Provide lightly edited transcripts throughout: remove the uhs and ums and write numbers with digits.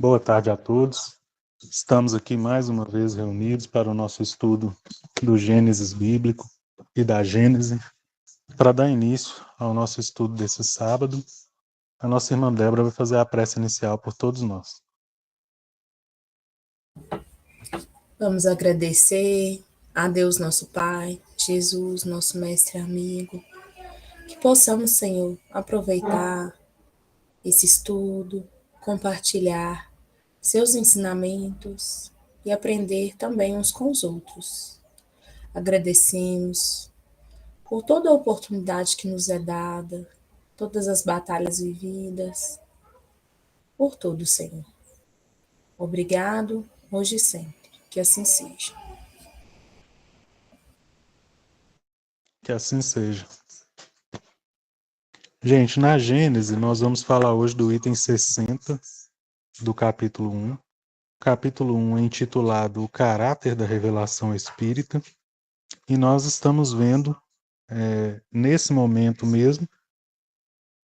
Boa tarde a todos. Estamos aqui mais uma vez reunidos para o nosso estudo do Gênesis bíblico e da Gênese. Para dar início ao nosso estudo desse sábado, a nossa irmã Débora vai fazer a prece inicial por todos nós. Vamos agradecer a Deus nosso Pai, Jesus, nosso mestre amigo, que possamos, Senhor, aproveitar esse estudo, compartilhar seus ensinamentos e aprender também uns com os outros. Agradecemos por toda a oportunidade que nos é dada, todas as batalhas vividas, por tudo, Senhor. Obrigado, hoje e sempre. Que assim seja. Que assim seja. Gente, na Gênese, nós vamos falar hoje do item 60 do capítulo 1. O capítulo 1 é intitulado O Caráter da Revelação Espírita. E nós estamos vendo, nesse momento mesmo,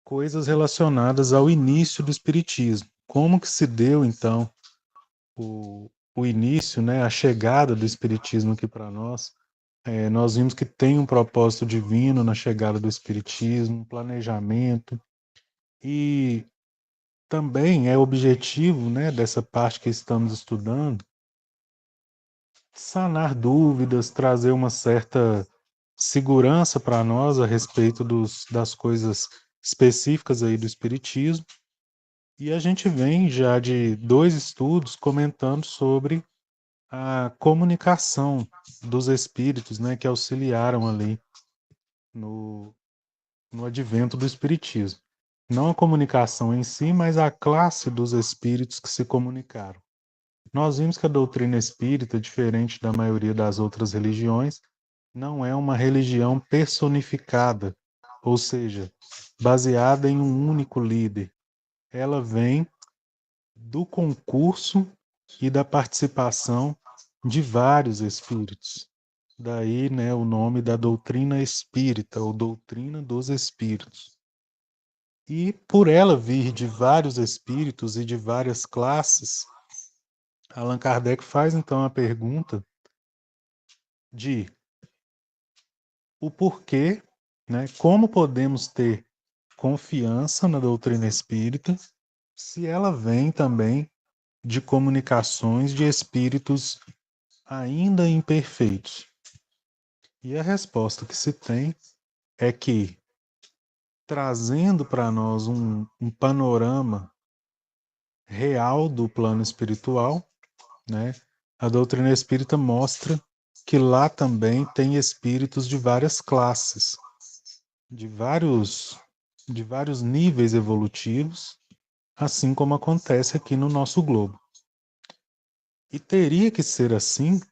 coisas relacionadas ao início do Espiritismo. Como que se deu, então, o início, né, a chegada do Espiritismo aqui para nós? Nós vimos que tem um propósito divino na chegada do Espiritismo, um planejamento, e também é objetivo, né, dessa parte que estamos estudando, sanar dúvidas, trazer uma certa segurança para nós a respeito das coisas específicas aí do Espiritismo. E a gente vem já de 2 estudos comentando sobre a comunicação dos espíritos, né, que auxiliaram ali no, no advento do Espiritismo. Não a comunicação em si, mas a classe dos espíritos que se comunicaram. Nós vimos que a doutrina espírita, diferente da maioria das outras religiões, não é uma religião personificada, ou seja, baseada em um único líder. Ela vem do concurso e da participação de vários espíritos. Daí, né, o nome da doutrina espírita, ou doutrina dos espíritos. E por ela vir de vários espíritos e de várias classes, Allan Kardec faz então a pergunta de o porquê, né, como podemos ter confiança na doutrina espírita se ela vem também de comunicações de espíritos ainda imperfeitos. E a resposta que se tem é que, trazendo para nós um panorama real do plano espiritual, né, a doutrina espírita mostra que lá também tem espíritos de várias classes, de vários níveis evolutivos, assim como acontece aqui no nosso globo. E teria que ser assim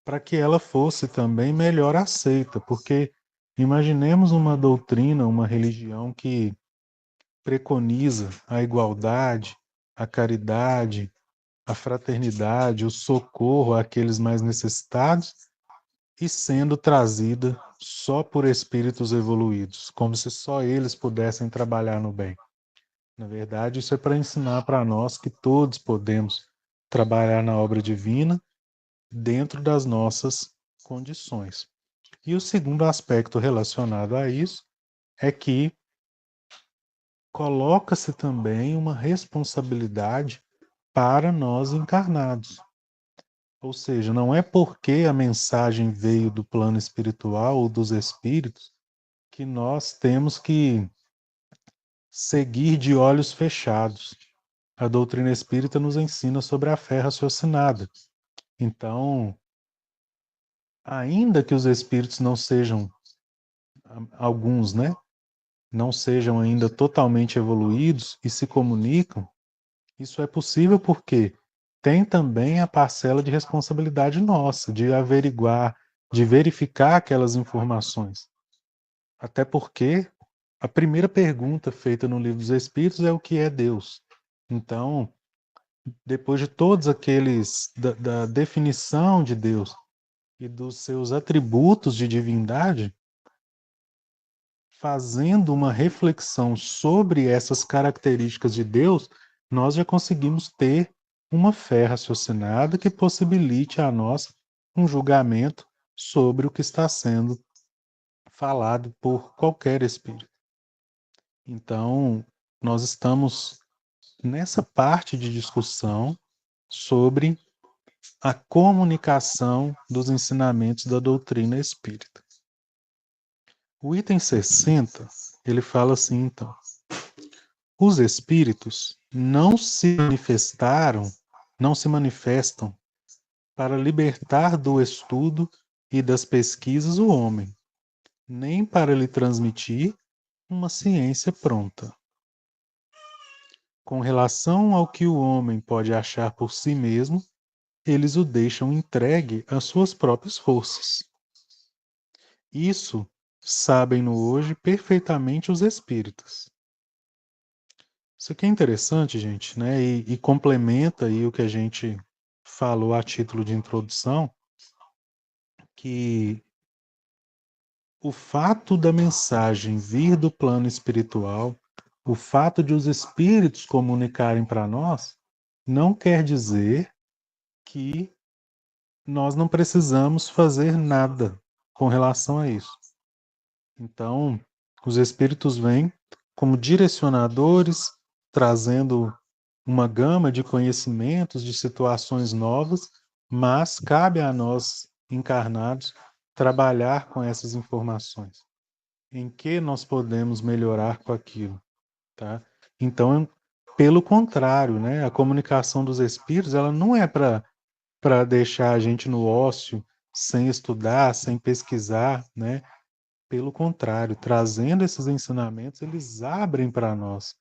para que ela fosse também melhor aceita, porque imaginemos uma doutrina, uma religião que preconiza a igualdade, a caridade, a fraternidade, o socorro àqueles mais necessitados e sendo trazida só por espíritos evoluídos, como se só eles pudessem trabalhar no bem. Na verdade, isso é para ensinar para nós que todos podemos trabalhar na obra divina dentro das nossas condições. E o segundo aspecto relacionado a isso é que coloca-se também uma responsabilidade para nós encarnados. Ou seja, não é porque a mensagem veio do plano espiritual ou dos espíritos que nós temos que seguir de olhos fechados. A doutrina espírita nos ensina sobre a fé raciocinada. Então, ainda que os espíritos não sejam, alguns, né, não sejam ainda totalmente evoluídos e se comunicam, isso é possível porque tem também a parcela de responsabilidade nossa, de averiguar, de verificar aquelas informações. Até porque a primeira pergunta feita no Livro dos Espíritos é o que é Deus. Então, depois de todos aqueles, da definição de Deus e dos seus atributos de divindade, fazendo uma reflexão sobre essas características de Deus, nós já conseguimos ter uma fé raciocinada que possibilite a nós um julgamento sobre o que está sendo falado por qualquer espírito. Então, nós estamos nessa parte de discussão sobre a comunicação dos ensinamentos da doutrina espírita. O item 60, ele fala assim, então: os espíritos não se manifestam para libertar do estudo e das pesquisas o homem, nem para lhe transmitir uma ciência pronta. Com relação ao que o homem pode achar por si mesmo, eles o deixam entregue às suas próprias forças. Isso sabem-no hoje perfeitamente os espíritas. Isso aqui é interessante, gente, né? E complementa aí o que a gente falou a título de introdução, que o fato da mensagem vir do plano espiritual, o fato de os espíritos comunicarem para nós, não quer dizer que nós não precisamos fazer nada com relação a isso. Então, os espíritos vêm como direcionadores, trazendo uma gama de conhecimentos, de situações novas, mas cabe a nós, encarnados, trabalhar com essas informações. Em que nós podemos melhorar com aquilo, tá? Então, pelo contrário, né? A comunicação dos espíritos, ela não é para deixar a gente no ócio, sem estudar, sem pesquisar, né? Pelo contrário, trazendo esses ensinamentos, eles abrem para nós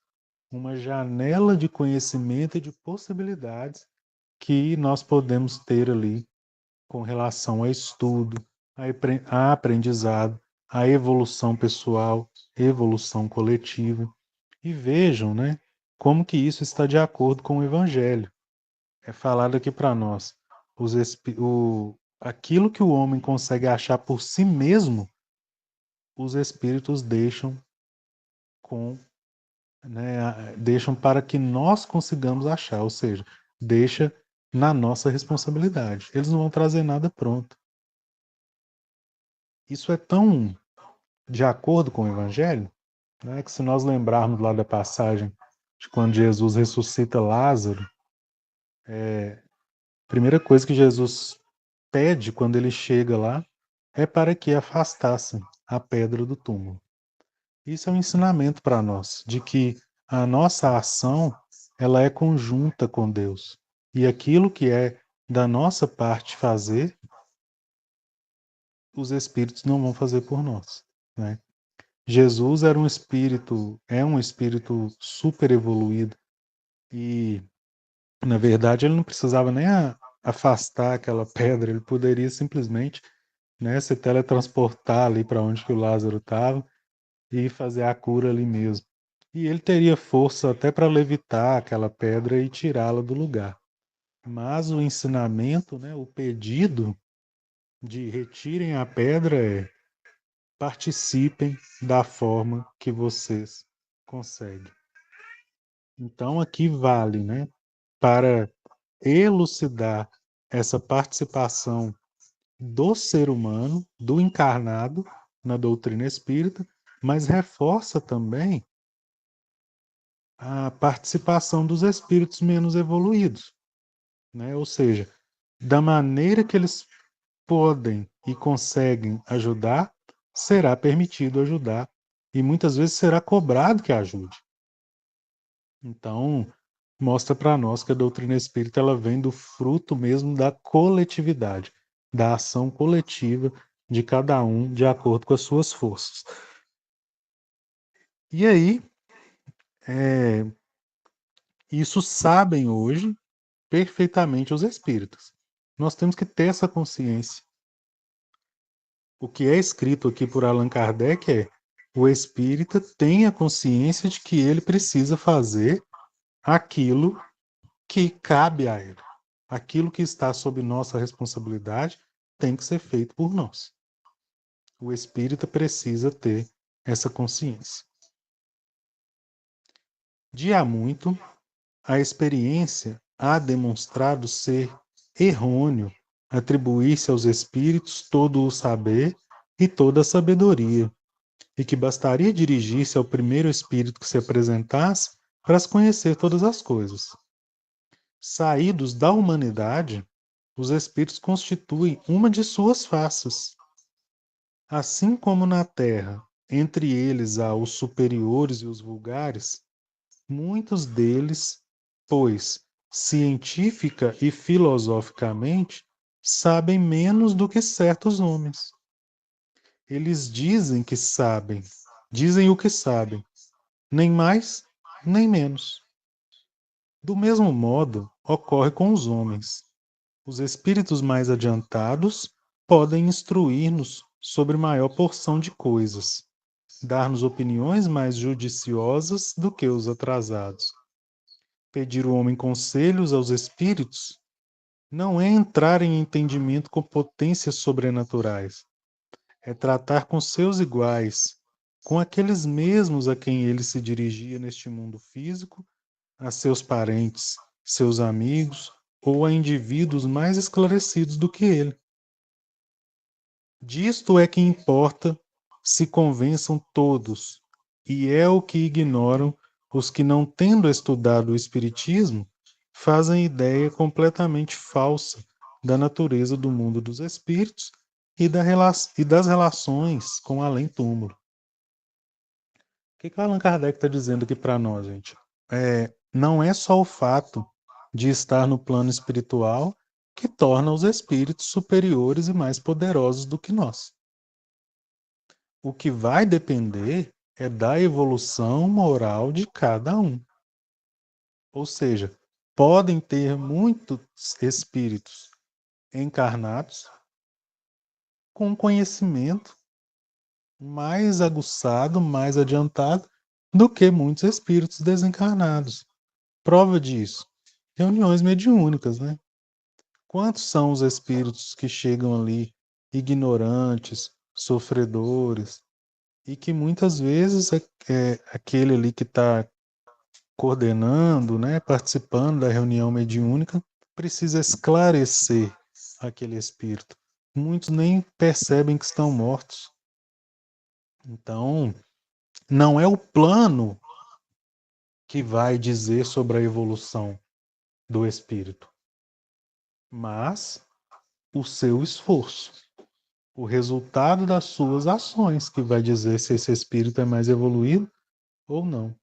uma janela de conhecimento e de possibilidades que nós podemos ter ali com relação a estudo, a aprendizado, a evolução pessoal, evolução coletiva. E vejam, né, como que isso está de acordo com o Evangelho. É falado aqui para nós, aquilo que o homem consegue achar por si mesmo, os espíritos deixam com, né, deixam para que nós consigamos achar, ou seja, deixa na nossa responsabilidade. Eles não vão trazer nada pronto. Isso é tão de acordo com o Evangelho, né, que se nós lembrarmos lá da passagem de quando Jesus ressuscita Lázaro, a primeira coisa que Jesus pede quando ele chega lá é para que afastassem a pedra do túmulo. Isso é um ensinamento para nós, de que a nossa ação ela é conjunta com Deus. E aquilo que é da nossa parte fazer, os espíritos não vão fazer por nós, né? Jesus era um espírito, é um espírito super evoluído e, na verdade, ele não precisava nem afastar aquela pedra, ele poderia simplesmente, né, se teletransportar ali para onde que o Lázaro estava e fazer a cura ali mesmo. E ele teria força até para levitar aquela pedra e tirá-la do lugar. Mas o ensinamento, né, o pedido de retirem a pedra é: participem da forma que vocês conseguem. Então aqui vale, né, para elucidar essa participação do ser humano, do encarnado na doutrina espírita, mas reforça também a participação dos espíritos menos evoluídos, né? Ou seja, da maneira que eles podem e conseguem ajudar, será permitido ajudar e muitas vezes será cobrado que ajude. Então, mostra para nós que a doutrina espírita ela vem do fruto mesmo da coletividade, da ação coletiva de cada um de acordo com as suas forças. E aí, isso sabem hoje perfeitamente os espíritas. Nós temos que ter essa consciência. O que é escrito aqui por Allan Kardec é: o espírita tem a consciência de que ele precisa fazer aquilo que cabe a ele. Aquilo que está sob nossa responsabilidade tem que ser feito por nós. O espírita precisa ter essa consciência. De há muito, a experiência há demonstrado ser errôneo atribuir-se aos espíritos todo o saber e toda a sabedoria, e que bastaria dirigir-se ao primeiro espírito que se apresentasse para as conhecer todas as coisas. Saídos da humanidade, os espíritos constituem uma de suas faces. Assim como na Terra, entre eles há os superiores e os vulgares, muitos deles, pois, científica e filosoficamente, sabem menos do que certos homens. Eles dizem que sabem, dizem o que sabem, nem mais, nem menos. Do mesmo modo, ocorre com os homens. Os espíritos mais adiantados podem instruir-nos sobre maior porção de coisas, dar-nos opiniões mais judiciosas do que os atrasados. Pedir o homem conselhos aos espíritos não é entrar em entendimento com potências sobrenaturais, é tratar com seus iguais, com aqueles mesmos a quem ele se dirigia neste mundo físico, a seus parentes, seus amigos ou a indivíduos mais esclarecidos do que ele. Disto é que importa se convençam todos, e é o que ignoram os que, não tendo estudado o Espiritismo, fazem ideia completamente falsa da natureza do mundo dos espíritos e das relações com além-túmulo. O que Allan Kardec está dizendo aqui para nós, gente? Não é só o fato de estar no plano espiritual que torna os espíritos superiores e mais poderosos do que nós. O que vai depender é da evolução moral de cada um. Ou seja, podem ter muitos espíritos encarnados com conhecimento mais aguçado, mais adiantado do que muitos espíritos desencarnados. Prova disso, reuniões mediúnicas, né? Quantos são os espíritos que chegam ali ignorantes, sofredores, e que muitas vezes aquele ali que está coordenando, né, participando da reunião mediúnica, precisa esclarecer aquele espírito. Muitos nem percebem que estão mortos. Então, não é o plano que vai dizer sobre a evolução do espírito, mas o seu esforço, o resultado das suas ações que vai dizer se esse espírito é mais evoluído ou não.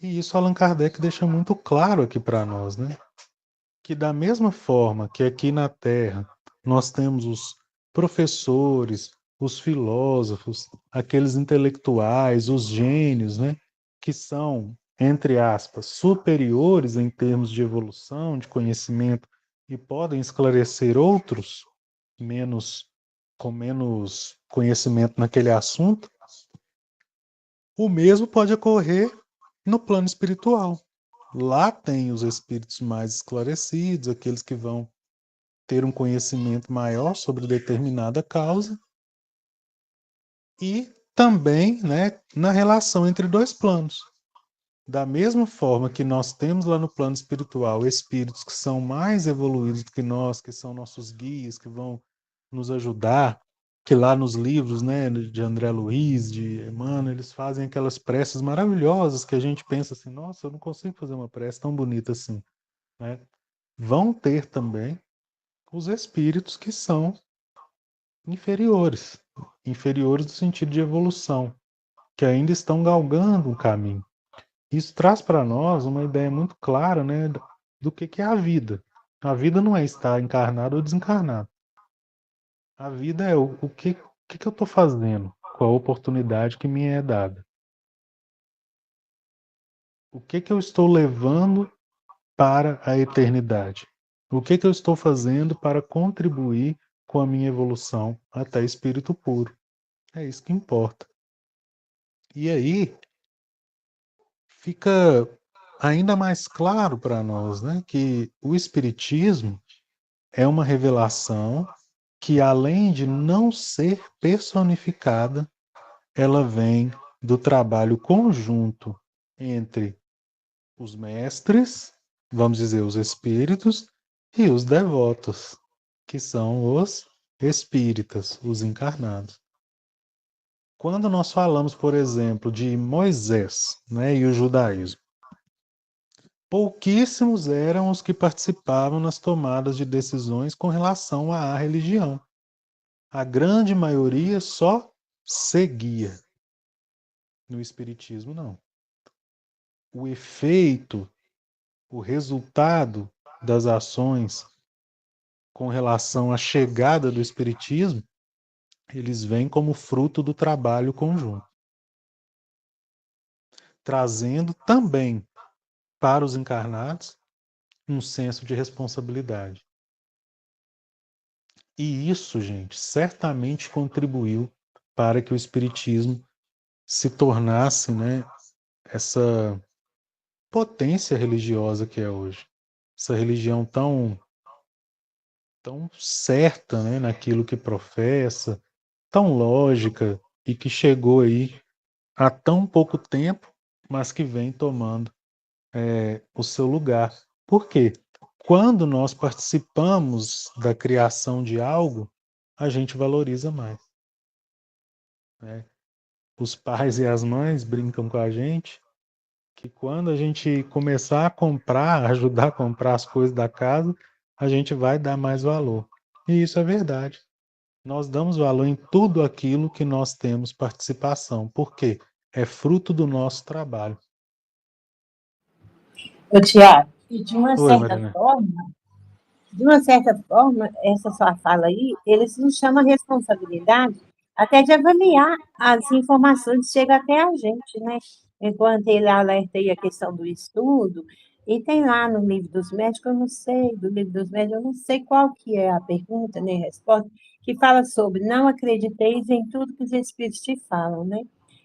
E isso Allan Kardec deixa muito claro aqui para nós, né? Que da mesma forma que aqui na Terra nós temos os professores, os filósofos, aqueles intelectuais, os gênios, né? Que são, entre aspas, superiores em termos de evolução, de conhecimento e podem esclarecer outros com menos conhecimento naquele assunto, o mesmo pode ocorrer no plano espiritual. Lá tem os espíritos mais esclarecidos, aqueles que vão ter um conhecimento maior sobre determinada causa, e também, né, na relação entre dois planos. Da mesma forma que nós temos lá no plano espiritual espíritos que são mais evoluídos do que nós, que são nossos guias, que vão nos ajudar, que lá nos livros, né, de André Luiz, de Emmanuel, eles fazem aquelas preces maravilhosas que a gente pensa assim, nossa, eu não consigo fazer uma prece tão bonita assim, né? Vão ter também os espíritos que são inferiores, inferiores no sentido de evolução, que ainda estão galgando um caminho. Isso traz para nós uma ideia muito clara, né, do que é a vida. A vida não é estar encarnado ou desencarnado. A vida é o que eu estou fazendo com a oportunidade que me é dada. O que eu estou levando para a eternidade? O que eu estou fazendo para contribuir com a minha evolução até espírito puro? É isso que importa. E aí fica ainda mais claro para nós, né, que o espiritismo é uma revelação que, além de não ser personificada, ela vem do trabalho conjunto entre os mestres, vamos dizer, os espíritos, e os devotos, que são os espíritas, os encarnados. Quando nós falamos, por exemplo, de Moisés, né, e o judaísmo, pouquíssimos eram os que participavam nas tomadas de decisões com relação à religião. A grande maioria só seguia. No espiritismo, não. O efeito, o resultado das ações com relação à chegada do espiritismo, eles vêm como fruto do trabalho conjunto, trazendo também para os encarnados um senso de responsabilidade. E isso, gente, certamente contribuiu para que o espiritismo se tornasse, né, essa potência religiosa que é hoje. Essa religião tão certa, né, naquilo que professa, tão lógica e que chegou aí há tão pouco tempo, mas que vem tomando o seu lugar. Por quê? Quando nós participamos da criação de algo, a gente valoriza mais, né? Os pais e as mães brincam com a gente que quando a gente começar a comprar, ajudar a comprar as coisas da casa, a gente vai dar mais valor. E isso é verdade. Nós damos valor em tudo aquilo que nós temos participação. Por quê? É fruto do nosso trabalho. Ô, Tiago, e Oi, Mariana. de uma certa forma, essa sua fala aí, eles nos chamam a responsabilidade até de avaliar as informações que chegam até a gente, né? Enquanto ele alerta aí a questão do estudo, e tem lá no livro dos médicos, eu não sei, do livro dos médicos, eu não sei qual que é a pergunta, nem a resposta, que fala sobre não acrediteis em tudo que os espíritos te falam, né?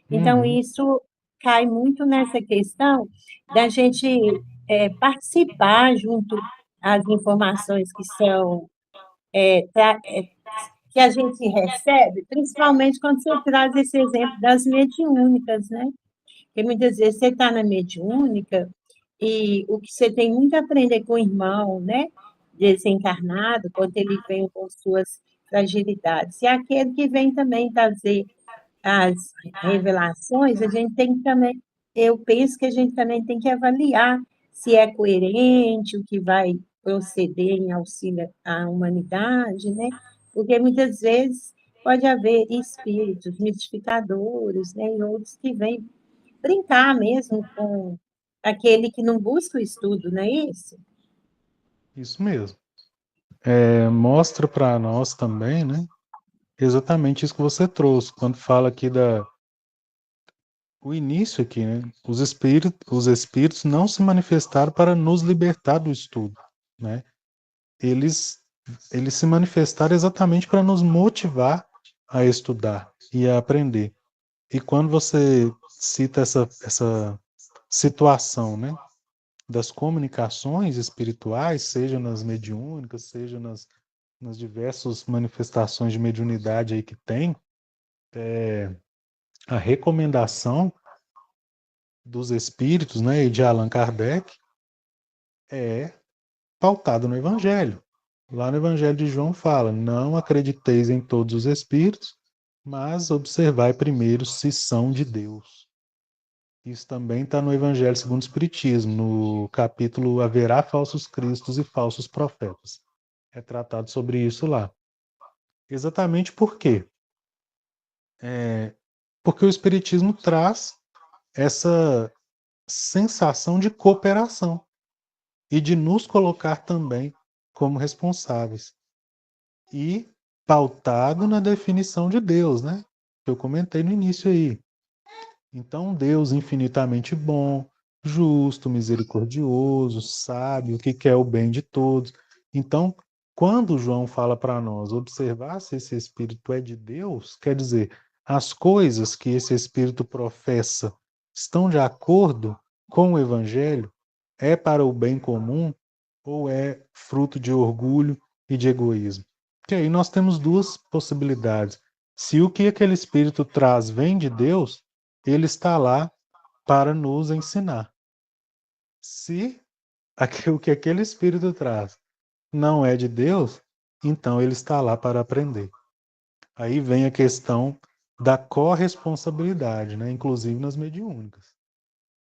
Então, Uhum, isso cai muito nessa questão da gente participar junto às informações que são que a gente recebe, principalmente quando você traz esse exemplo das mediúnicas, né? Porque muitas vezes você está na mediúnica e o que você tem muito a aprender com o irmão, né? Desencarnado, quando ele vem com suas fragilidades. E aquele que vem também trazer as revelações, a gente tem que também, eu penso que a gente também tem que avaliar se é coerente o que vai proceder em auxílio à humanidade, né? Porque muitas vezes pode haver espíritos mistificadores, né? E outros que vêm brincar mesmo com aquele que não busca o estudo, não é isso? isso mesmo. Mostra para nós também, né? Exatamente isso que você trouxe, quando fala aqui o início aqui, né? Os espíritos não se manifestaram para nos libertar do estudo, né? Eles, eles se manifestaram exatamente para nos motivar a estudar e a aprender. E quando você cita essa situação, né, das comunicações espirituais, seja nas mediúnicas, seja nas diversas manifestações de mediunidade aí que tem, a recomendação dos espíritos, né, e de Allan Kardec é pautada no Evangelho. Lá no Evangelho de João fala: não acrediteis em todos os espíritos, mas observai primeiro se são de Deus. Isso também está no Evangelho segundo o Espiritismo, no capítulo Haverá falsos cristos e falsos profetas. É tratado sobre isso lá. Exatamente por quê? Porque o Espiritismo traz essa sensação de cooperação e de nos colocar também como responsáveis. E pautado na definição de Deus, né? Que eu comentei no início aí. Então, Deus infinitamente bom, justo, misericordioso, sábio, que quer o bem de todos. Então, quando João fala para nós observar se esse Espírito é de Deus, quer dizer, as coisas que esse Espírito professa estão de acordo com o Evangelho, é para o bem comum ou é fruto de orgulho e de egoísmo? Porque aí nós temos duas possibilidades. Se o que aquele Espírito traz vem de Deus, ele está lá para nos ensinar. Se o que aquele espírito traz não é de Deus, então ele está lá para aprender. Aí vem a questão da corresponsabilidade, né? Inclusive nas mediúnicas.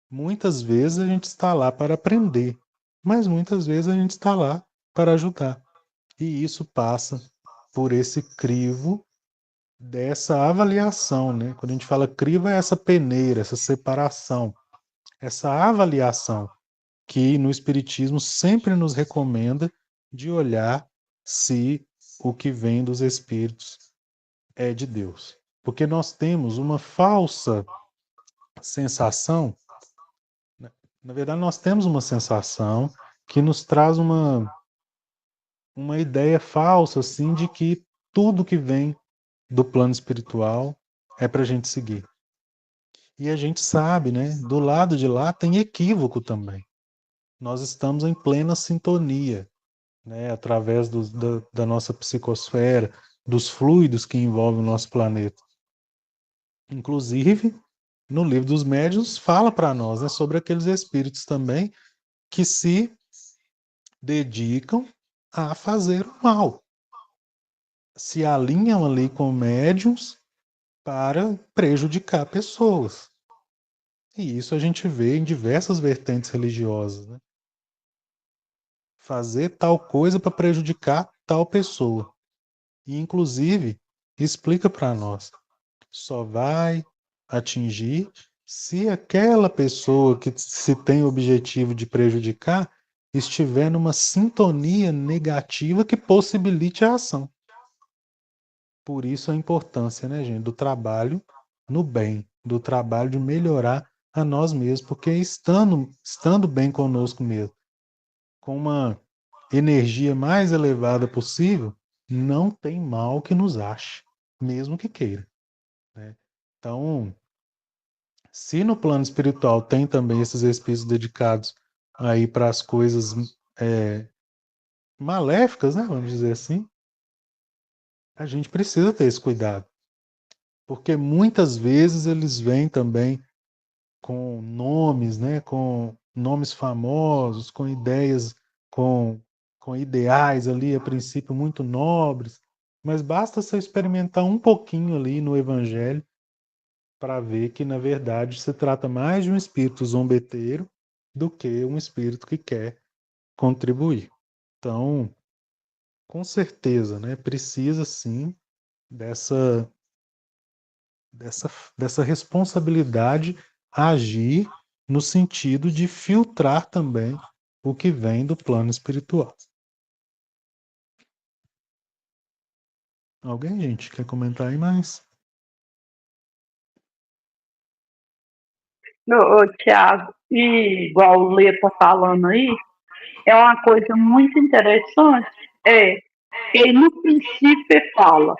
Muitas vezes a gente está lá para aprender, mas muitas vezes a gente está lá para ajudar. E isso passa por esse crivo dessa avaliação, né? Quando a gente fala crivo, é essa peneira, essa separação, essa avaliação que no Espiritismo sempre nos recomenda de olhar se o que vem dos Espíritos é de Deus. Porque nós temos uma falsa sensação, né? Na verdade, nós temos uma sensação que nos traz uma ideia falsa, assim, de que tudo que vem do plano espiritual é para a gente seguir. E a gente sabe, né? Do lado de lá tem equívoco também. Nós estamos em plena sintonia, né? Através da nossa psicosfera, dos fluidos que envolvem o nosso planeta. Inclusive, no livro dos médiuns fala para nós, né, sobre aqueles espíritos também que se dedicam a fazer o mal. Se alinham ali com médiuns para prejudicar pessoas. E isso a gente vê em diversas vertentes religiosas, né? Fazer tal coisa para prejudicar tal pessoa. E, inclusive, explica para nós, só vai atingir se aquela pessoa que se tem o objetivo de prejudicar estiver numa sintonia negativa que possibilite a ação. Por isso a importância, né, gente, do trabalho no bem, do trabalho de melhorar a nós mesmos, porque estando bem conosco mesmo, com uma energia mais elevada possível, não tem mal que nos ache, mesmo que queira, né? Então, se no plano espiritual tem também esses espíritos dedicados aí para as coisas maléficas, né, vamos dizer assim, a gente precisa ter esse cuidado, porque muitas vezes eles vêm também com nomes, né, com nomes famosos, com ideias, com, com ideais ali, a princípio muito nobres, mas basta você experimentar um pouquinho ali no Evangelho para ver que, na verdade, se trata mais de um espírito zombeteiro do que um espírito que quer contribuir. Então, com certeza, né, precisa sim dessa, dessa responsabilidade agir no sentido de filtrar também o que vem do plano espiritual. Alguém, gente, quer comentar aí mais? Tiago, e igual o Lê está falando aí, é uma coisa muito interessante, que ele no princípio fala,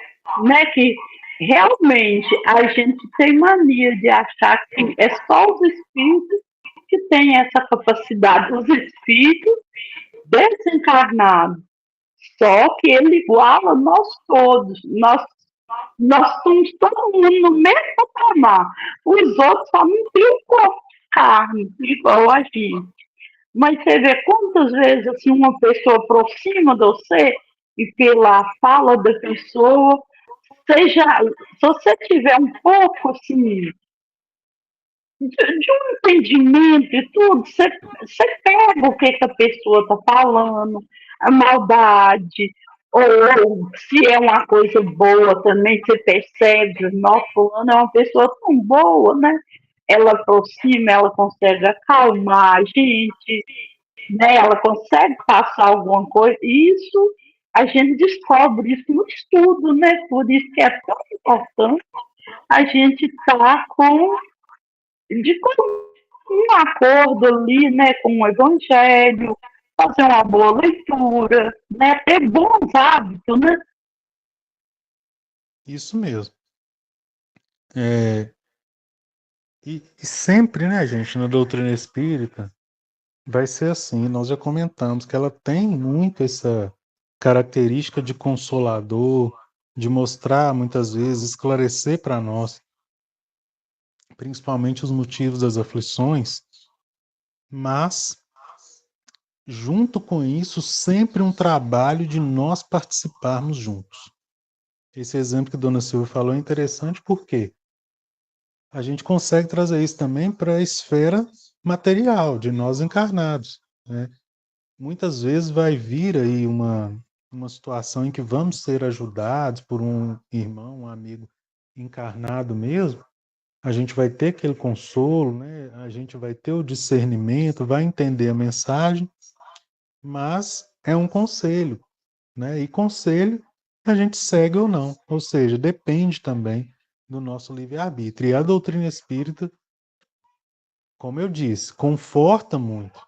né, que realmente a gente tem mania de achar que é só os espíritos que têm essa capacidade, os espíritos desencarnados, só que ele iguala nós todos, nós estamos todo mundo no mesmo patamar. Os outros só não têm um corpo de carne, igual a gente. Mas você vê quantas vezes assim, uma pessoa aproxima de você e pela fala da pessoa, seja, se você tiver um pouco assim, de um entendimento e tudo, você pega o que a pessoa está falando, a maldade, ou se é uma coisa boa também, você percebe, nossa, fulano é uma pessoa tão boa, né? Ela aproxima, ela consegue acalmar a gente, né? Ela consegue passar alguma coisa. Isso a gente descobre isso no estudo, né? Por isso que é tão importante a gente estar com um acordo ali, né, com o evangelho, fazer uma boa leitura, né, ter bons hábitos, né? Isso mesmo. E sempre, né, gente, na doutrina espírita, vai ser assim. Nós já comentamos que ela tem muito essa característica de consolador, de mostrar, muitas vezes, esclarecer para nós, principalmente os motivos das aflições, mas junto com isso, sempre um trabalho de nós participarmos juntos. Esse exemplo que a dona Silvia falou é interessante porque a gente consegue trazer isso também para a esfera material de nós encarnados, né? Muitas vezes vai vir aí uma situação em que vamos ser ajudados por um irmão, um amigo encarnado mesmo, a gente vai ter aquele consolo, né? A gente vai ter o discernimento, vai entender a mensagem, mas é um conselho, né? E conselho a gente segue ou não, ou seja, depende também do nosso livre-arbítrio. E a doutrina espírita, como eu disse, conforta muito,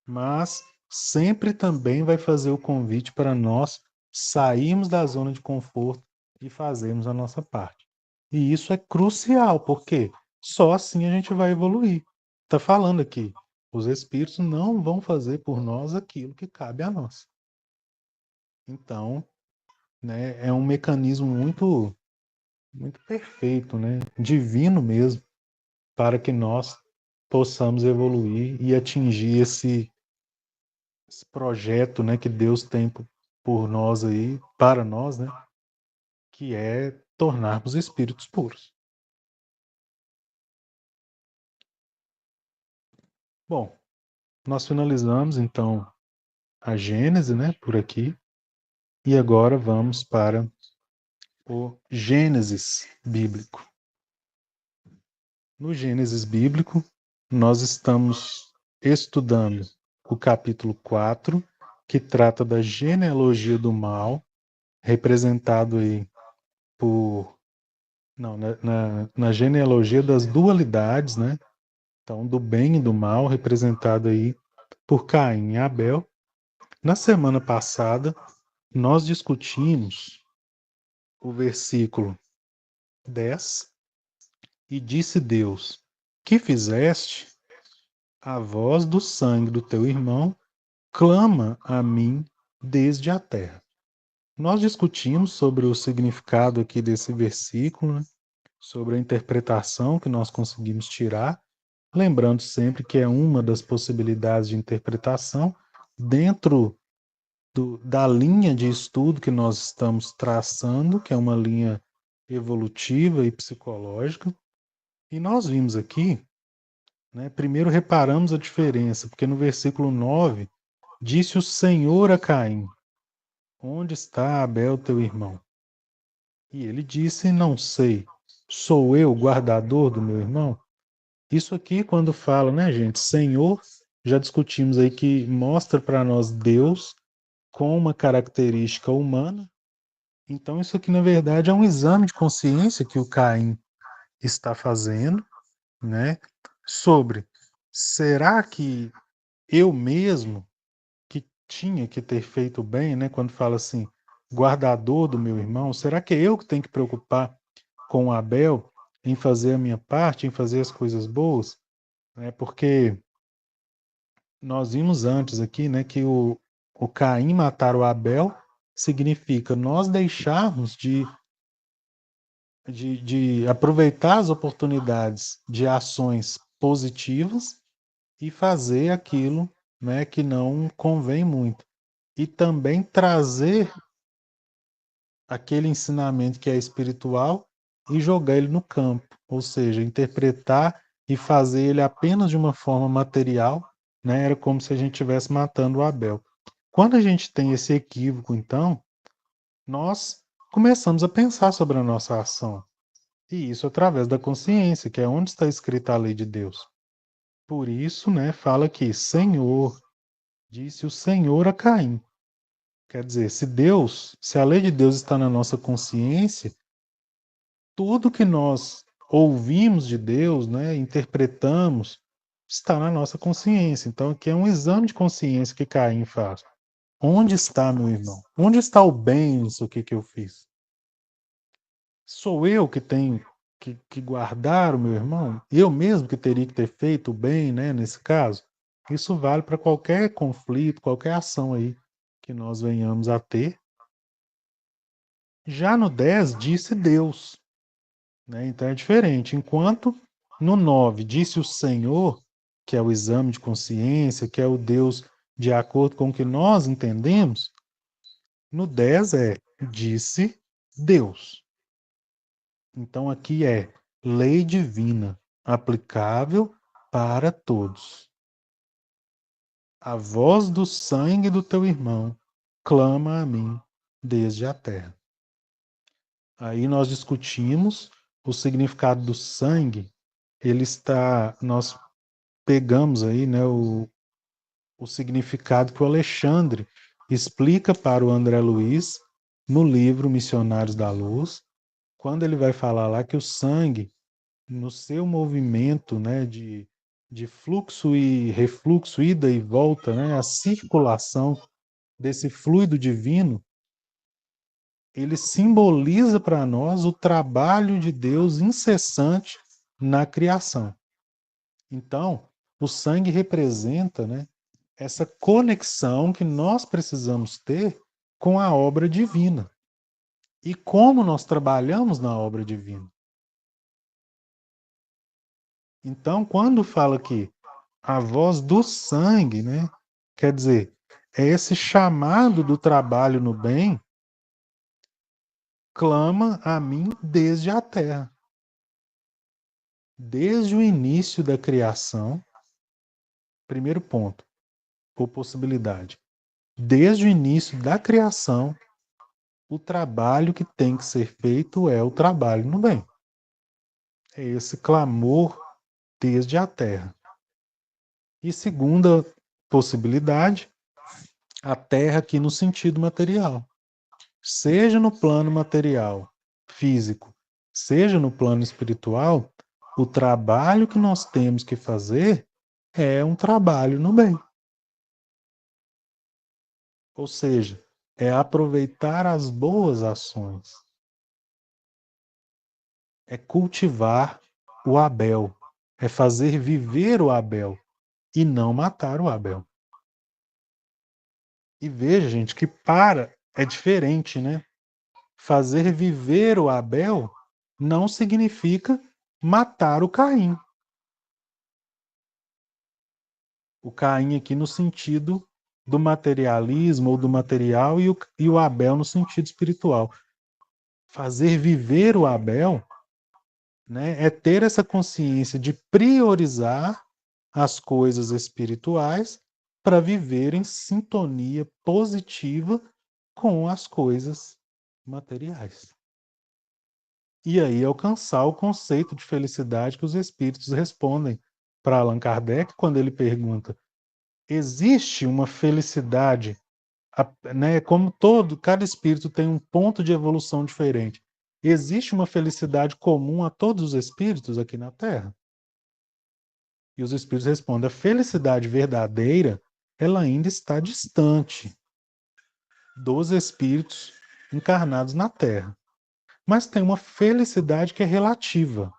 mas sempre também vai fazer o convite para nós sairmos da zona de conforto e fazermos a nossa parte. E isso é crucial, porque só assim a gente vai evoluir. Está falando aqui, os espíritos não vão fazer por nós aquilo que cabe a nós. Então, né, é um mecanismo muito, muito perfeito, né, divino mesmo, para que nós possamos evoluir e atingir esse projeto, né, que Deus tem por nós aí, para nós, né, que é tornarmos espíritos puros. Bom, nós finalizamos então a Gênese, né, por aqui, e agora vamos para o Gênesis bíblico. No Gênesis bíblico, nós estamos estudando o capítulo 4, que trata da genealogia do mal, representado aí por não, na genealogia das dualidades, né? Então, do bem e do mal, representado aí por Caim e Abel. Na semana passada, nós discutimos o versículo 10, e disse Deus: que fizeste? A voz do sangue do teu irmão clama a mim desde a terra. Nós discutimos sobre o significado aqui desse versículo, né? Sobre a interpretação que nós conseguimos tirar, lembrando sempre que é uma das possibilidades de interpretação dentro da linha de estudo que nós estamos traçando, que é uma linha evolutiva e psicológica. E nós vimos aqui, né, primeiro reparamos a diferença, porque no versículo 9 disse o Senhor a Caim: onde está Abel, teu irmão? E ele disse: não sei, sou eu o guardador do meu irmão? Isso aqui, quando fala, né, gente, Senhor, já discutimos aí que mostra para nós Deus com uma característica humana. Então, isso aqui, na verdade, é um exame de consciência que o Caim está fazendo, né, sobre será que eu mesmo que tinha que ter feito bem, né, quando fala assim, guardador do meu irmão, será que é eu que tenho que preocupar com Abel em fazer a minha parte, em fazer as coisas boas? Porque nós vimos antes aqui, né, que o Caim matar o Abel significa nós deixarmos de aproveitar as oportunidades de ações positivas e fazer aquilo, né, que não convém muito. E também trazer aquele ensinamento que é espiritual e jogar ele no campo, ou seja, interpretar e fazer ele apenas de uma forma material, né? Era como se a gente estivesse matando o Abel. Quando a gente tem esse equívoco, então, nós começamos a pensar sobre a nossa ação. E isso através da consciência, que é onde está escrita a lei de Deus. Por isso, né, fala aqui, Senhor, disse o Senhor a Caim. Quer dizer, se a lei de Deus está na nossa consciência, tudo que nós ouvimos de Deus, né, interpretamos, está na nossa consciência. Então, aqui é um exame de consciência que Caim faz. Onde está meu irmão? Onde está o bem nisso aqui que eu fiz? Sou eu que tenho que guardar o meu irmão? Eu mesmo que teria que ter feito o bem, né, nesse caso? Isso vale para qualquer conflito, qualquer ação aí que nós venhamos a ter. Já no 10 disse Deus, né? Então é diferente. Enquanto no 9 disse o Senhor, que é o exame de consciência, que é o Deus de acordo com o que nós entendemos, no 10 disse Deus. Então aqui é lei divina, aplicável para todos. A voz do sangue do teu irmão clama a mim desde a terra. Aí nós discutimos o significado do sangue. Nós pegamos aí, né, o significado que o Alexandre explica para o André Luiz no livro Missionários da Luz, quando ele vai falar lá que o sangue, no seu movimento, né, de fluxo e refluxo, ida e volta, né, a circulação desse fluido divino, ele simboliza para nós o trabalho de Deus incessante na criação. Então, o sangue representa, né, essa conexão que nós precisamos ter com a obra divina. E como nós trabalhamos na obra divina. Então, quando fala que a voz do sangue, né, quer dizer, é esse chamado do trabalho no bem, clama a mim desde a terra. Desde o início da criação, primeiro ponto, ou possibilidade. Desde o início da criação, o trabalho que tem que ser feito é o trabalho no bem. É esse clamor desde a terra. E segunda possibilidade, a terra aqui no sentido material. Seja no plano material, físico, seja no plano espiritual, o trabalho que nós temos que fazer é um trabalho no bem. Ou seja, é aproveitar as boas ações. É cultivar o Abel. É fazer viver o Abel e não matar o Abel. E veja, gente, que é diferente, né? Fazer viver o Abel não significa matar o Caim. O Caim aqui no sentido do materialismo ou do material e o Abel no sentido espiritual. Fazer viver o Abel, né, é ter essa consciência de priorizar as coisas espirituais para viver em sintonia positiva com as coisas materiais. E aí alcançar o conceito de felicidade que os espíritos respondem para Allan Kardec quando ele pergunta: existe uma felicidade, né, como cada espírito tem um ponto de evolução diferente. Existe uma felicidade comum a todos os espíritos aqui na Terra? E os espíritos respondem: a felicidade verdadeira, ela ainda está distante dos espíritos encarnados na Terra. Mas tem uma felicidade que é relativa.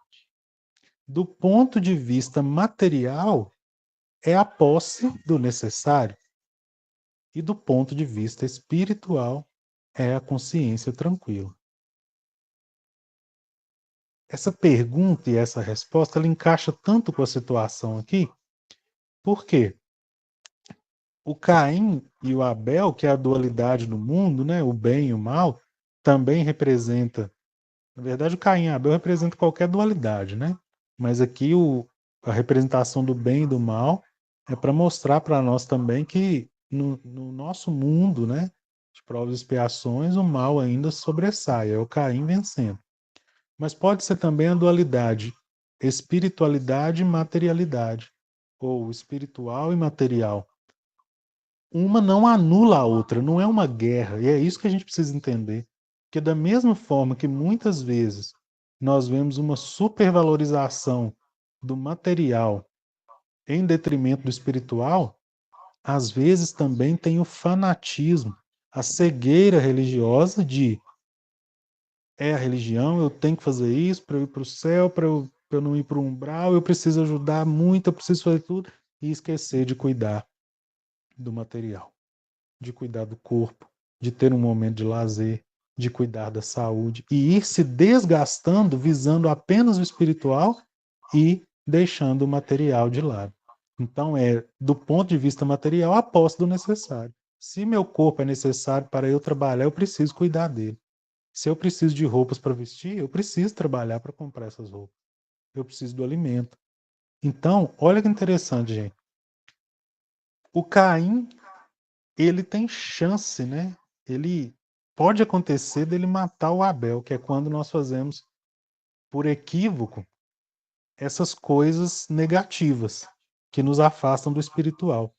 Do ponto de vista material, é a posse do necessário. E do ponto de vista espiritual, é a consciência tranquila. Essa pergunta e essa resposta, ela encaixa tanto com a situação aqui, porque o Caim e o Abel, que é a dualidade do mundo, né, o bem e o mal, também representa, na verdade o Caim e o Abel representam qualquer dualidade, né? Mas aqui a representação do bem e do mal é para mostrar para nós também que no nosso mundo, né, de provas e expiações, o mal ainda sobressai, é o Caim vencendo. Mas pode ser também a dualidade espiritualidade e materialidade, ou espiritual e material. Uma não anula a outra, não é uma guerra, e é isso que a gente precisa entender. Porque da mesma forma que muitas vezes nós vemos uma supervalorização do material em detrimento do espiritual, às vezes também tem o fanatismo, a cegueira religiosa de é a religião, eu tenho que fazer isso para eu ir para o céu, para eu não ir para o umbral, eu preciso ajudar muito, eu preciso fazer tudo, e esquecer de cuidar do material, de cuidar do corpo, de ter um momento de lazer, de cuidar da saúde, e ir se desgastando visando apenas o espiritual e deixando o material de lado. Então, do ponto de vista material, a posse do necessário. Se meu corpo é necessário para eu trabalhar, eu preciso cuidar dele. Se eu preciso de roupas para vestir, eu preciso trabalhar para comprar essas roupas. Eu preciso do alimento. Então, olha que interessante, gente. O Caim, ele tem chance, né? Ele pode acontecer dele matar o Abel, que é quando nós fazemos, por equívoco, essas coisas negativas que nos afastam do espiritual.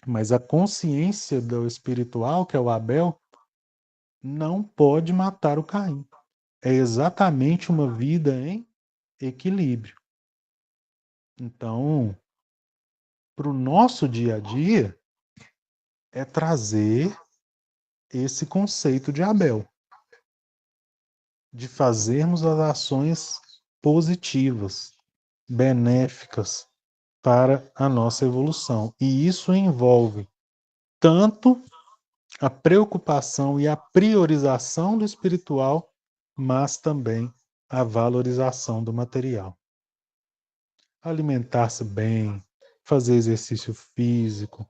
Mas a consciência do espiritual, que é o Abel, não pode matar o Caim. É exatamente uma vida em equilíbrio. Então, para o nosso dia a dia, é trazer esse conceito de Abel, de fazermos as ações positivas, benéficas para a nossa evolução. E isso envolve tanto a preocupação e a priorização do espiritual, mas também a valorização do material. Alimentar-se bem, fazer exercício físico,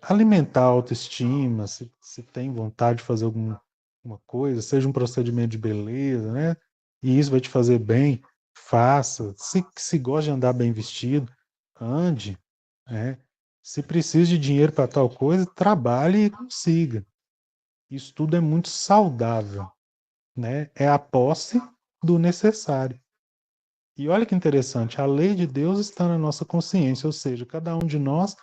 alimentar a autoestima, se tem vontade de fazer alguma coisa, seja um procedimento de beleza, né? E isso vai te fazer bem, faça. Se gosta de andar bem vestido, ande, né? Se precisa de dinheiro para tal coisa, trabalhe e consiga. Isso tudo é muito saudável, né? É a posse do necessário. E olha que interessante, a lei de Deus está na nossa consciência, ou seja, cada um de nós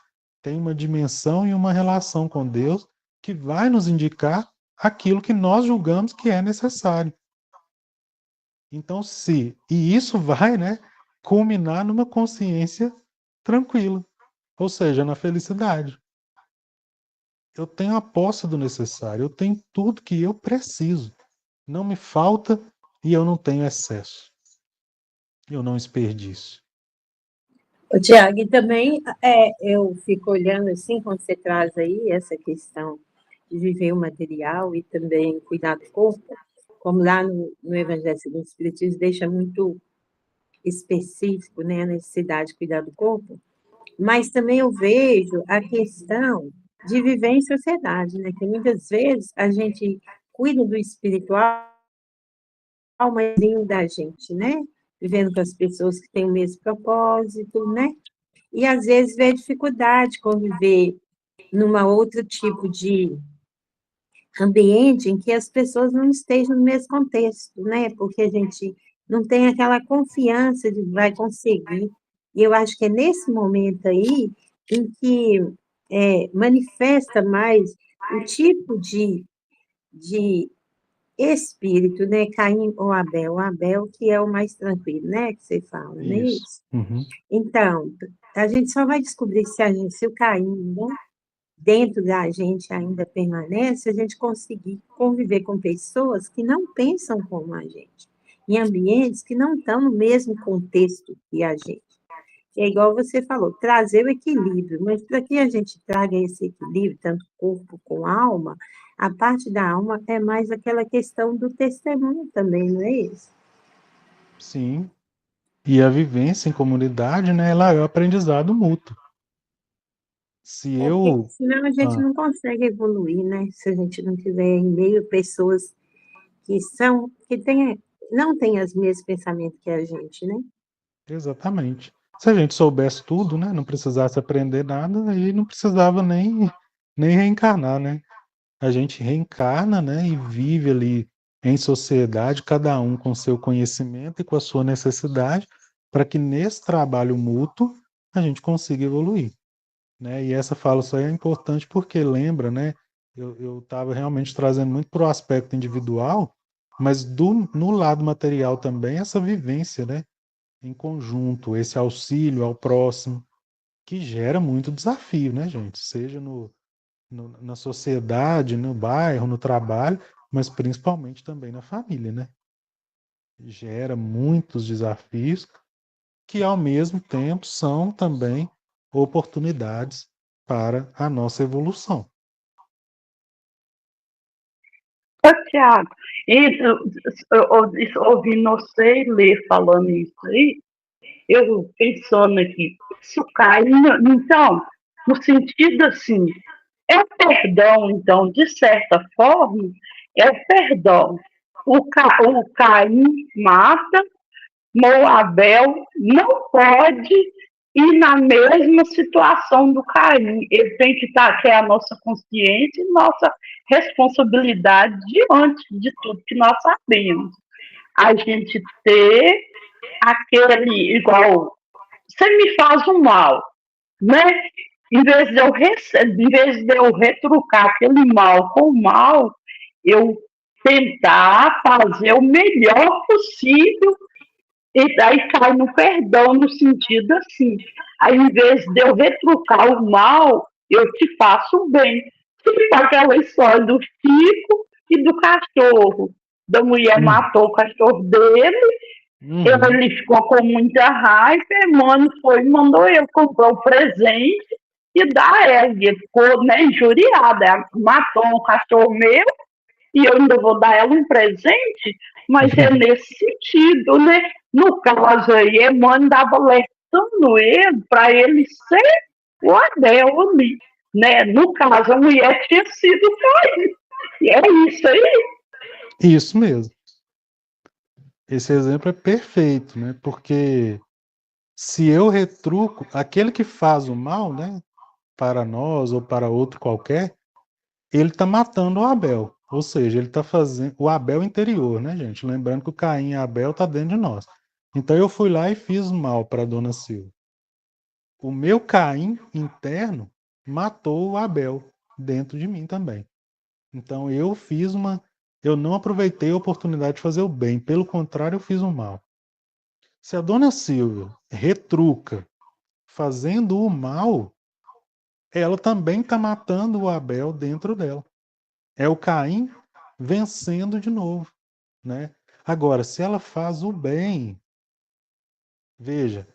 tem uma dimensão e uma relação com Deus que vai nos indicar aquilo que nós julgamos que é necessário. Então, e isso vai, né, culminar numa consciência tranquila, ou seja, na felicidade. Eu tenho a posse do necessário, eu tenho tudo que eu preciso. Não me falta e eu não tenho excesso. Eu não desperdício. Tiago, e também eu fico olhando assim, quando você traz aí essa questão de viver o material e também cuidar do corpo, como lá no Evangelho segundo o Espiritismo deixa muito específico, né, a necessidade de cuidar do corpo, mas também eu vejo a questão de viver em sociedade, né, que muitas vezes a gente cuida do espiritual, mas da gente, né, vivendo com as pessoas que têm o mesmo propósito, né, e às vezes vê dificuldade de conviver numa outro tipo de ambiente em que as pessoas não estejam no mesmo contexto, né? Porque a gente não tem aquela confiança de que vai conseguir. E eu acho que é nesse momento aí em que manifesta mais o tipo de espírito, né? Caim ou Abel. O Abel que é o mais tranquilo, né? Que você fala, não é Isso. isso? Uhum. Então, a gente só vai descobrir se o Caim, né, dentro da gente ainda permanece, a gente conseguir conviver com pessoas que não pensam como a gente, em ambientes que não estão no mesmo contexto que a gente. É igual você falou, trazer o equilíbrio, mas para que a gente traga esse equilíbrio, tanto corpo com alma, a parte da alma é mais aquela questão do testemunho também, não é isso? Sim. E a vivência em comunidade, né, ela é o aprendizado mútuo. Se Porque eu. senão a gente Ah, não consegue evoluir, né? Se a gente não tiver em meio a pessoas que não têm os mesmos pensamentos que a gente, né? exatamente. Se a gente soubesse tudo, né, não precisasse aprender nada, aí não precisava nem reencarnar, né? A gente reencarna, né, e vive ali em sociedade, cada um com seu conhecimento e com a sua necessidade, para que nesse trabalho mútuo a gente consiga evoluir, né? E essa fala só é importante porque lembra, né? Eu estava realmente trazendo muito para o aspecto individual, mas no lado material também essa vivência, né? Em conjunto, esse auxílio ao próximo, que gera muito desafio, né, gente? Seja na sociedade, no bairro, no trabalho, mas principalmente também na família, né? Gera muitos desafios que, ao mesmo tempo, são também oportunidades para a nossa evolução. Ô, Tiago, ouvindo você ler falando isso aí, eu pensando aqui, isso cai, então, no sentido assim, é o perdão, então, de certa forma, é o perdão. O Caim mata, Abel não pode ir na mesma situação do Caim. Ele tem que estar, que é a nossa consciência e nossa responsabilidade diante de tudo que nós sabemos. A gente ter aquele, igual, você me faz um mal, né? Em vez de eu retrucar aquele mal com o mal, eu tentar fazer o melhor possível e aí cai no perdão no sentido assim. Aí, em vez de eu retrucar o mal, eu te faço o bem. Tipo aquela história do Chico e do cachorro. Da mulher matou o cachorro dele, ele ficou com muita raiva, e mano foi e mandou ele comprar o presente e dar a ela. E ele ficou, né, injuriada. Ela matou um cachorro meu e eu ainda vou dar ela um presente, mas é nesse sentido, né? No caso aí, Emmanuel estava alertando ele para ele ser o Abel ali, né? No caso, a mulher tinha sido Caim. E é isso aí. Isso mesmo. Esse exemplo é perfeito, né? Porque se eu retruco, aquele que faz o mal, né, para nós ou para outro qualquer, ele está matando o Abel. Ou seja, ele está fazendo o Abel interior, né, gente? Lembrando que o Caim e Abel tá dentro de nós. Então eu fui lá e fiz mal para a dona Silva. O meu Caim interno matou o Abel dentro de mim também. Então eu não aproveitei a oportunidade de fazer o bem, pelo contrário, eu fiz o mal. Se a dona Silvia retruca fazendo o mal, ela também está matando o Abel dentro dela. É o Caim vencendo de novo, né? Agora, se ela faz o bem, veja,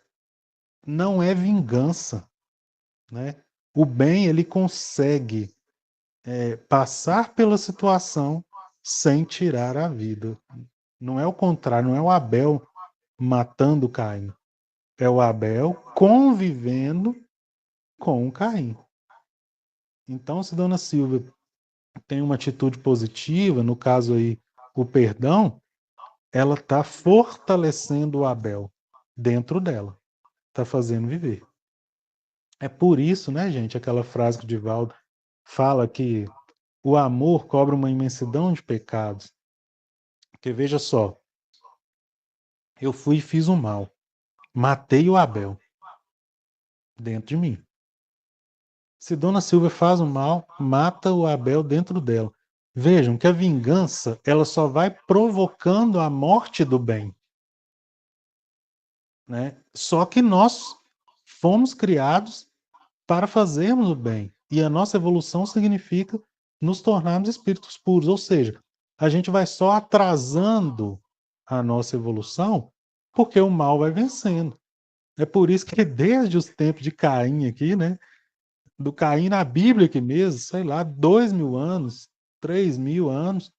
não é vingança, né? O bem ele consegue passar pela situação sem tirar a vida. Não é o contrário, não é o Abel matando o Caim. É o Abel convivendo com o Caim. Então, se Dona Silvia tem uma atitude positiva, no caso aí, o perdão, ela está fortalecendo o Abel dentro dela, está fazendo viver. É por isso, né, gente, aquela frase que o Divaldo fala que o amor cobre uma imensidão de pecados. Porque veja só, eu fui e fiz o mal, matei o Abel dentro de mim. Se Dona Silvia faz o mal, mata o Abel dentro dela. Vejam que a vingança, ela só vai provocando a morte do bem, né? Só que nós fomos criados para fazermos o bem. E a nossa evolução significa nos tornarmos espíritos puros. Ou seja, a gente vai só atrasando a nossa evolução porque o mal vai vencendo. É por isso que desde os tempos de Caim aqui, né? Do Caim na Bíblia aqui mesmo, sei lá, 2.000 anos, 3.000 anos,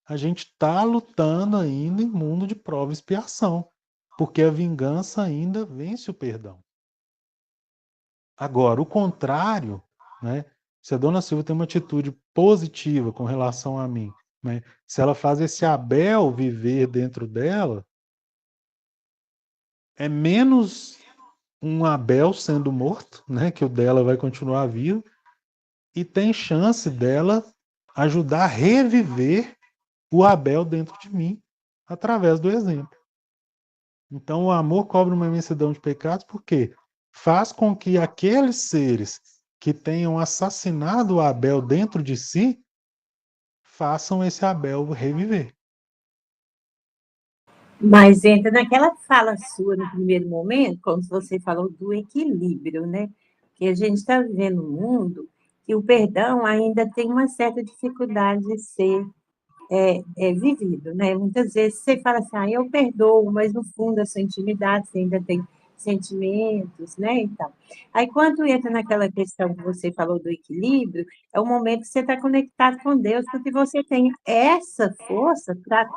a gente está lutando ainda em mundo de prova e expiação, porque a vingança ainda vence o perdão. Agora, o contrário, né? Se a dona Silvia tem uma atitude positiva com relação a mim, né? Se ela faz esse Abel viver dentro dela, é menos um Abel sendo morto, né? Que o dela vai continuar vivo, e tem chance dela ajudar a reviver o Abel dentro de mim através do exemplo. Então, o amor cobre uma imensidão de pecados porque faz com que aqueles seres que tenham assassinado o Abel dentro de si façam esse Abel reviver. Mas entra naquela fala sua no primeiro momento, como você falou do equilíbrio, né? Que a gente está vivendo um mundo que o perdão ainda tem uma certa dificuldade de ser vivido, né? Muitas vezes você fala assim, eu perdoo, mas no fundo a sua intimidade você ainda tem sentimentos, né? Então, aí quando entra naquela questão que você falou do equilíbrio, é o momento que você está conectado com Deus, porque você tem essa força para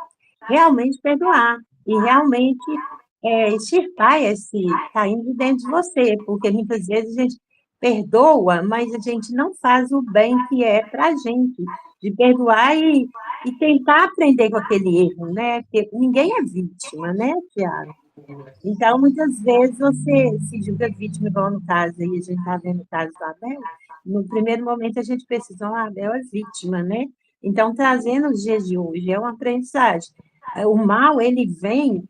realmente perdoar e realmente extirpar esse Caim de dentro de você, porque muitas vezes a gente perdoa, mas a gente não faz o bem que é para a gente, de perdoar e tentar aprender com aquele erro, né? Porque ninguém é vítima, né, Tiago? Então, muitas vezes você se julga vítima, igual no caso aí, a gente está vendo o caso do Abel. No primeiro momento, a gente pensa, Abel é vítima, né? Então, trazendo os dias de hoje, é uma aprendizagem. O mal, ele vem,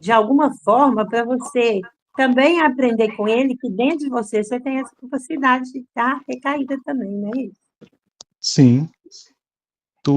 de alguma forma, para você também aprender com ele, que dentro de você, você tem essa capacidade de estar recaída também, não é isso? Sim,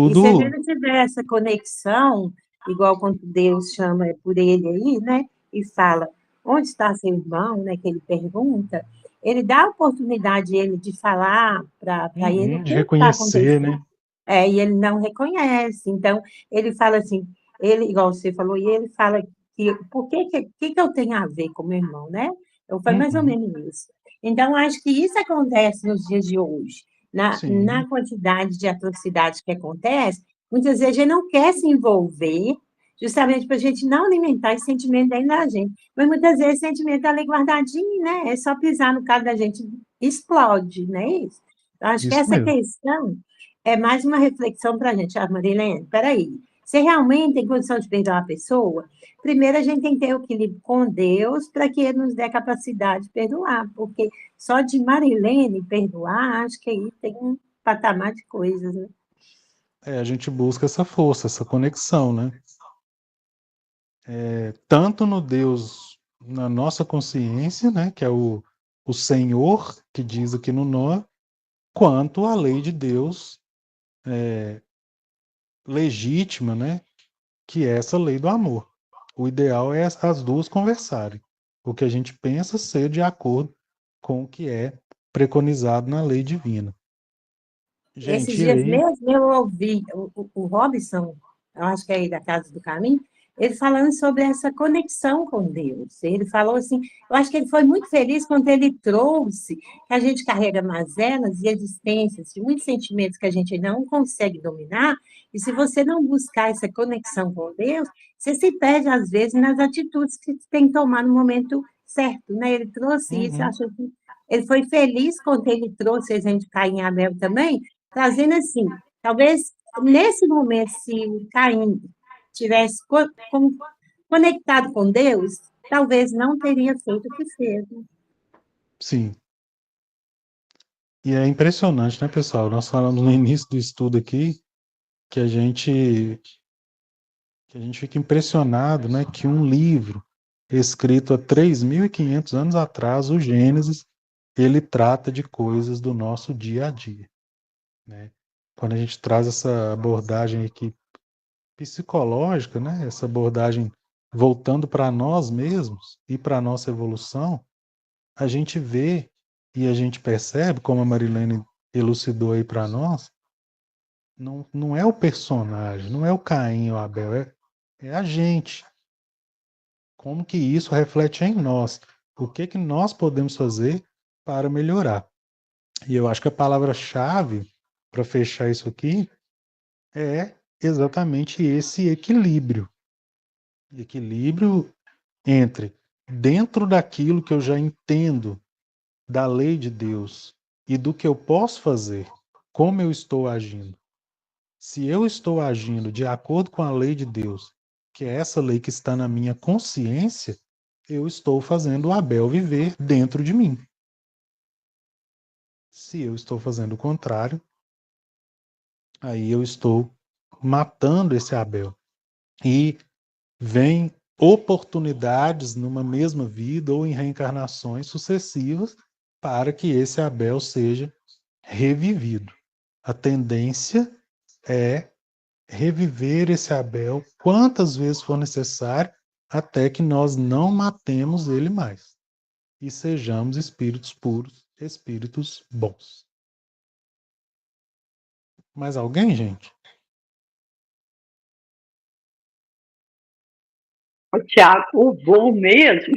E se a tudo. gente tiver essa conexão, igual quando Deus chama por ele aí, né? E fala, onde está seu irmão, né? Que ele pergunta, ele dá a oportunidade ele de falar para ele o Uhum, de que está reconhecer, né? acontecendo. E ele não reconhece. Então, ele fala assim, ele, igual você falou, e ele fala que por que eu tenho a ver com meu irmão, né? Eu falei mais ou Uhum, menos isso. Então, acho que isso acontece nos dias de hoje na sim, quantidade de atrocidades que acontece, muitas vezes a gente não quer se envolver, justamente para a gente não alimentar esse sentimento dentro da gente. Mas muitas vezes esse sentimento está ali guardadinho, né? É só pisar no carro da gente, explode, não é isso? Eu acho que isso essa mesmo. questão é mais uma reflexão para a gente. Marilene, peraí. Você realmente tem condição de perdoar a pessoa? Primeiro, a gente tem que ter o equilíbrio com Deus para que Ele nos dê a capacidade de perdoar, porque só de Marilene perdoar, acho que aí tem um patamar de coisas, né? A gente busca essa força, essa conexão, né? Tanto no Deus, na nossa consciência, né? Que é o Senhor, que diz aqui no nó, quanto a lei de Deus legítima, né? Que é essa lei do amor. O ideal é as duas conversarem. O que a gente pensa ser de acordo com o que é preconizado na lei divina. Esses Gente, e dias aí? mesmo eu ouvi o Robson, eu acho que é aí da Casa do Caminho, ele falando sobre essa conexão com Deus. Ele falou assim, eu acho que ele foi muito feliz quando ele trouxe que a gente carrega mazelas e existências de muitos sentimentos que a gente não consegue dominar, e se você não buscar essa conexão com Deus, você se perde, às vezes, nas atitudes que você tem que tomar no momento certo, né? Ele trouxe isso, eu Uhum, acho que ele foi feliz quando ele trouxe a gente Caim e Abel também, trazendo assim, talvez nesse momento, se o Caim tivesse conectado com Deus, talvez não teria feito o que fez. Né? sim. E é impressionante, né, pessoal? Nós falamos no início do estudo aqui que a gente fica impressionado, né, que um livro escrito há 3.500 anos atrás, o Gênesis, ele trata de coisas do nosso dia a dia, né? Quando a gente traz essa abordagem aqui psicológica, né, essa abordagem voltando para nós mesmos e para a nossa evolução, a gente vê e a gente percebe, como a Marilene elucidou aí para nós, não é o personagem, não é o Caim ou Abel, é a gente. Como que isso reflete em nós? O que que nós podemos fazer para melhorar? E eu acho que a palavra-chave para fechar isso aqui é exatamente esse equilíbrio. Equilíbrio entre dentro daquilo que eu já entendo da lei de Deus e do que eu posso fazer, como eu estou agindo. Se eu estou agindo de acordo com a lei de Deus, que é essa lei que está na minha consciência, eu estou fazendo o Abel viver dentro de mim. Se eu estou fazendo o contrário, aí eu estou matando esse Abel. E vem oportunidades numa mesma vida ou em reencarnações sucessivas para que esse Abel seja revivido. A tendência é reviver esse Abel quantas vezes for necessário, até que nós não matemos ele mais e sejamos espíritos puros, espíritos bons. Mais alguém, gente? Tiago, o bom mesmo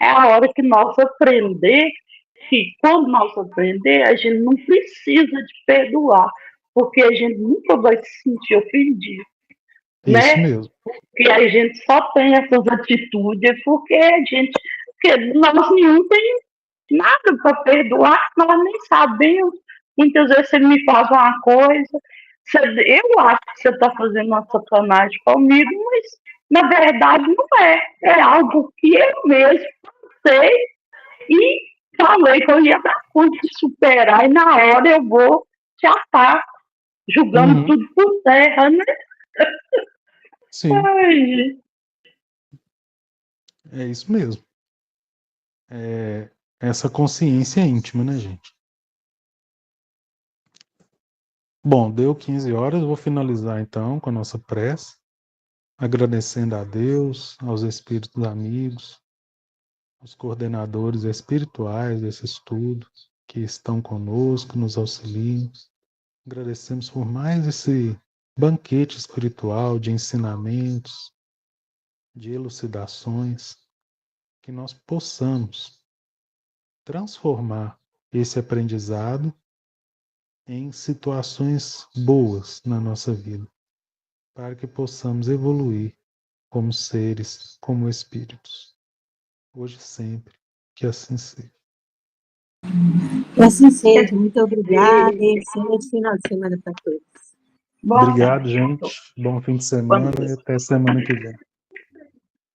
é a hora que nós aprender que quando nós aprender, a gente não precisa de perdoar, porque a gente nunca vai se sentir ofendido. Isso né? mesmo. Que a gente só tem essas atitudes porque nós nenhum tem nada para perdoar, nós nem sabemos. Muitas vezes você me faz uma coisa, eu acho que você está fazendo uma sacanagem comigo, mas na verdade não é. É algo que eu mesmo sei e falei que eu ia dar conta de superar, e na hora eu vou já estar julgando Uhum. tudo por terra, né? Sim, Ai, é isso mesmo. É essa consciência íntima, né, gente? Bom, deu 15 horas, eu vou finalizar então com a nossa prece, agradecendo a Deus, aos espíritos amigos, aos coordenadores espirituais desse estudo, que estão conosco, nos auxiliam. Agradecemos por mais esse banquete espiritual de ensinamentos, de elucidações, que nós possamos transformar esse aprendizado em situações boas na nossa vida, para que possamos evoluir como seres, como espíritos, hoje e sempre, que assim seja. E assim seja. Muito obrigada e excelente final de semana para todos. boa Obrigado, tarde. gente. Bom fim de Bom semana dia. e até semana que vem.